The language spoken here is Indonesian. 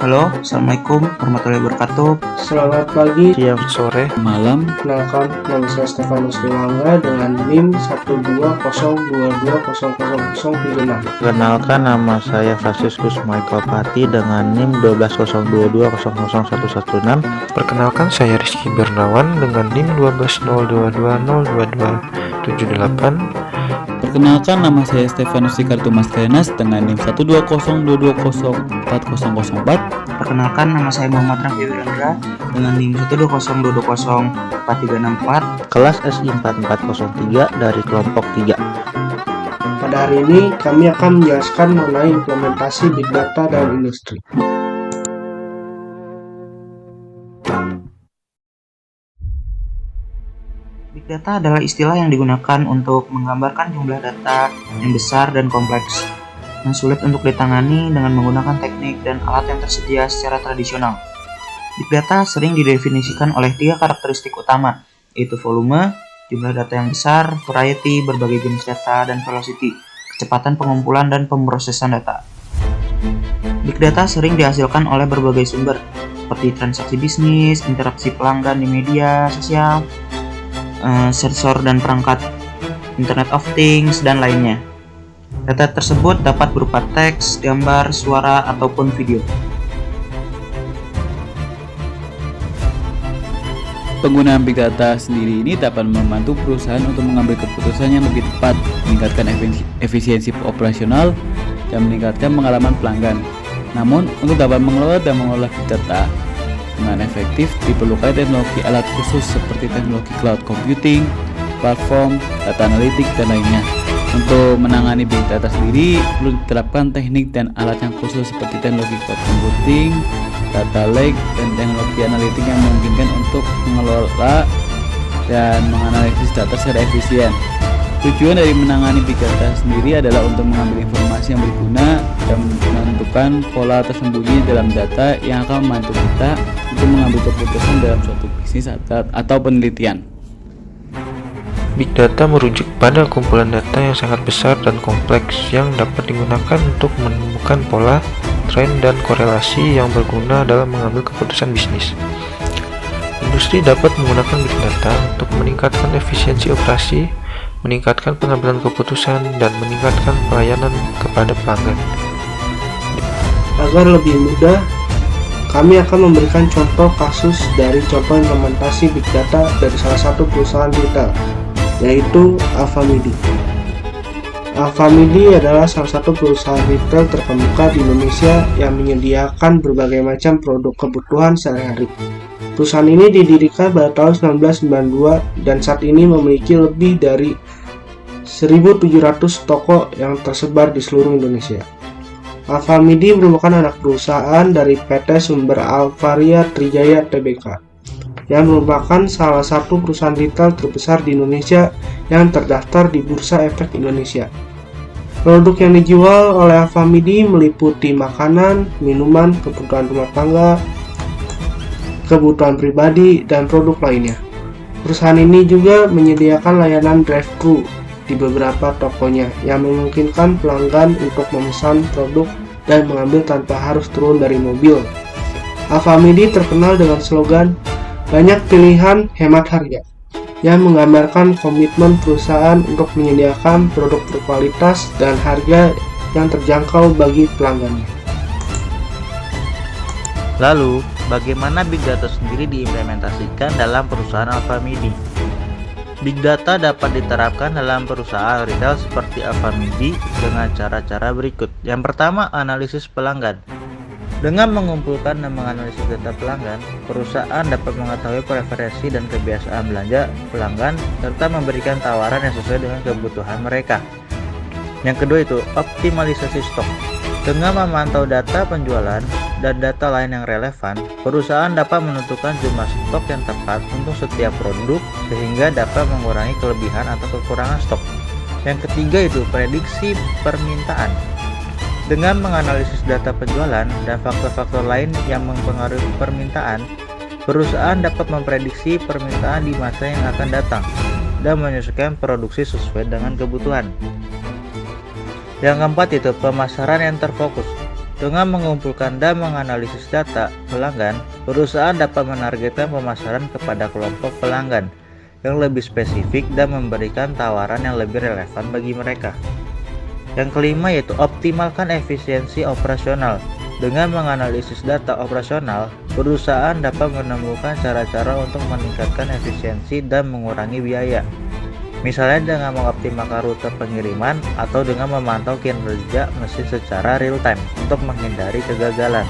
Halo, Assalamualaikum warahmatullahi wabarakatuh. Selamat pagi, siang, sore, malam. kenalkan nama saya Stefanus Dewangga dengan NIM 12022000036. Perkenalkan, nama saya Franciscus Michael Pati dengan NIM 12022000116. Perkenalkan, saya Rizky Bernawan dengan NIM 12022002278. Perkenalkan, nama saya Stefanus Ricardo Mascarenas dengan NIM 12022040004. Perkenalkan, nama saya Muhammad Raffi Wirandra dengan NIM 120220364. Kelas SI 4403 dari kelompok 3. Pada hari ini kami akan menjelaskan mengenai implementasi Big Data dalam industri. Big Data adalah istilah yang digunakan untuk menggambarkan jumlah data yang besar dan kompleks, yang sulit untuk ditangani dengan menggunakan teknik dan alat yang tersedia secara tradisional. Big Data sering didefinisikan oleh 3 karakteristik utama, yaitu volume, jumlah data yang besar, variety, berbagai jenis data, dan velocity, kecepatan pengumpulan dan pemrosesan data. Big Data sering dihasilkan oleh berbagai sumber, seperti transaksi bisnis, interaksi pelanggan di media sosial, sensor dan perangkat Internet of Things, dan lainnya. Data tersebut dapat berupa teks, gambar, suara, ataupun video. Penggunaan Big Data sendiri ini dapat membantu perusahaan untuk mengambil keputusan yang lebih tepat, meningkatkan efisiensi operasional, dan meningkatkan pengalaman pelanggan. Namun, untuk dapat mengelola dan mengolah Big Data dengan efektif diperlukan teknologi alat khusus seperti teknologi cloud computing, platform, data analitik, dan lainnya. Untuk menangani Big Data sendiri perlu diterapkan teknik dan alat yang khusus seperti teknologi cloud computing, data lake, dan teknologi analitik yang memungkinkan untuk mengelola dan menganalisis data secara efisien. Tujuan dari menangani Big Data sendiri adalah untuk mengambil informasi yang berguna dan menentukan pola tersembunyi dalam data yang akan membantu kita untuk mengambil keputusan dalam suatu bisnis atau penelitian. Big Data merujuk pada kumpulan data yang sangat besar dan kompleks yang dapat digunakan untuk menemukan pola, tren, dan korelasi yang berguna dalam mengambil keputusan bisnis. Industri dapat menggunakan Big Data untuk meningkatkan efisiensi operasi, meningkatkan pengambilan keputusan, dan meningkatkan pelayanan kepada pelanggan. Agar lebih mudah, kami akan memberikan contoh kasus dari contoh implementasi Big Data dari salah satu perusahaan retail, yaitu Alfamidi. Alfamidi adalah salah satu perusahaan retail terkemuka di Indonesia yang menyediakan berbagai macam produk kebutuhan sehari-hari. Perusahaan ini didirikan pada tahun 1992 dan saat ini memiliki lebih dari 1.700 toko yang tersebar di seluruh Indonesia. Alfamidi merupakan anak perusahaan dari PT Sumber Alvaria Trijaya Tbk, yang merupakan salah satu perusahaan retail terbesar di Indonesia yang terdaftar di Bursa Efek Indonesia. Produk yang dijual oleh Alfamidi meliputi makanan, minuman, kebutuhan rumah tangga, kebutuhan pribadi, dan produk lainnya. Perusahaan ini juga menyediakan layanan drive-thru di beberapa tokonya yang memungkinkan pelanggan untuk memesan produk dan mengambil tanpa harus turun dari mobil. Alfamidi terkenal dengan slogan "Banyak pilihan, hemat harga", yang menggambarkan komitmen perusahaan untuk menyediakan produk berkualitas dan harga yang terjangkau bagi pelanggannya. Lalu, bagaimana Big Data sendiri diimplementasikan dalam perusahaan Alfamidi? Big Data dapat diterapkan dalam perusahaan retail seperti Alfamidi dengan cara-cara berikut. Yang pertama, analisis pelanggan. Dengan mengumpulkan dan menganalisis data pelanggan, perusahaan dapat mengetahui preferensi dan kebiasaan belanja pelanggan serta memberikan tawaran yang sesuai dengan kebutuhan mereka. Yang kedua itu, optimalisasi stok. Dengan memantau data penjualan dan data lain yang relevan, perusahaan dapat menentukan jumlah stok yang tepat untuk setiap produk sehingga dapat mengurangi kelebihan atau kekurangan stok. Yang ketiga itu prediksi permintaan. Dengan menganalisis data penjualan dan faktor-faktor lain yang mempengaruhi permintaan, perusahaan dapat memprediksi permintaan di masa yang akan datang dan menyesuaikan produksi sesuai dengan kebutuhan. Yang keempat itu pemasaran yang terfokus. Dengan mengumpulkan dan menganalisis data pelanggan, perusahaan dapat menargetkan pemasaran kepada kelompok pelanggan yang lebih spesifik dan memberikan tawaran yang lebih relevan bagi mereka. Yang kelima yaitu optimalkan efisiensi operasional. Dengan menganalisis data operasional, perusahaan dapat menemukan cara-cara untuk meningkatkan efisiensi dan mengurangi biaya. Misalnya dengan mengoptimalkan rute pengiriman atau dengan memantau kinerja mesin secara real time untuk menghindari kegagalan.